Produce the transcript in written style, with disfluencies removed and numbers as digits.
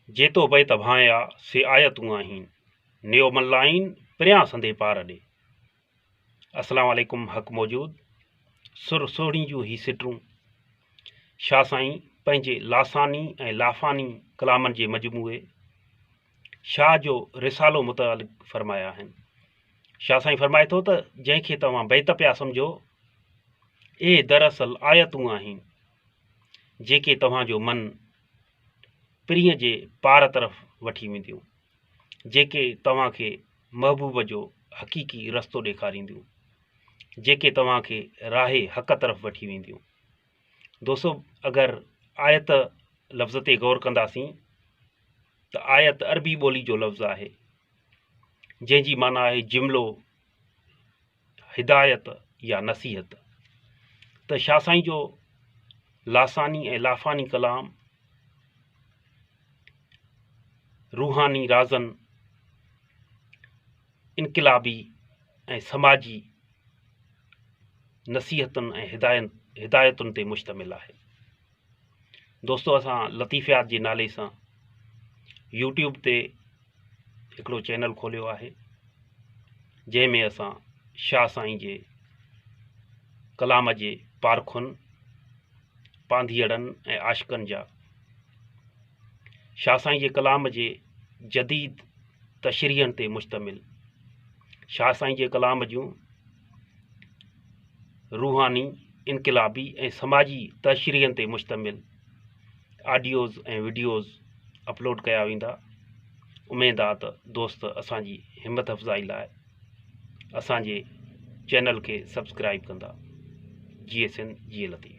जेतो भई तभाया से आयतूं आहिनि नियो मल्लाइन परियां संदे पार ॾे। अस्सलाम वालेकुम हक़ मौजूद सुर सोहणी जूं ही सिटरूं शाह साईं पंहिंजे लासानी ऐं लाफ़ानी कलामनि जे मजमूए शाह जो रिसालो मुतालिक फरमाया आहिनि। शाह साईं फरमाए थो त जंहिंखे तव्हां बैत पिया सम्झो ए दरअसल आयतूं आहिनि जेके तव्हांजो मन पिरीअ जे पार तरफ़ वठी वेंदियूं, जेके तव्हांखे महबूब जो हक़ीक़ी रस्तो ॾेखारींदियूं, जेके तव्हांखे राहे हक़ तरफ़ वठी वेंदियूं। दोस्तों, अगरि आयत लफ़्ज़ ते गौर कंदासीं त आयत अरबी ॿोली जो लफ़्ज़ आहे जंहिंजी माना आहे जुमिलो, हिदायत या नसीहत। त शाह साईं जो लासानी ऐं लाफ़ानी कलाम रूहानी राज़न, इनक़िलाबी ऐं समाजी नसीहतुनि ऐं हिदायतुनि ते मुश्तमिल आहे। दोस्तों, असां लतीफ़ियात जे नाले सां यूट्यूब ते हिकिड़ो चैनल खोलियो आहे जंहिंमें असां शाह साईं जे कलाम जे पारखुनि, पांधीअड़नि ऐं आशिक़नि जा, शाह साईं जे कलाम जे जदीद तशरीहनि ते मुश्तमिल, शाह साईं जे कलाम जूं रूहानी, इनक़िलाबी ऐं समाजी तशरीहनि ते मुश्तमिल ऑडियोज़ ऐं वीडियोज़ अपलोड कया वेंदा। उमेद आहे त दोस्त असांजी हिम्मत अफ़ज़ाई लाइ असांजे चैनल खे सब्सक्राइब कंदा। जिए सिंध जिए लतीफ़।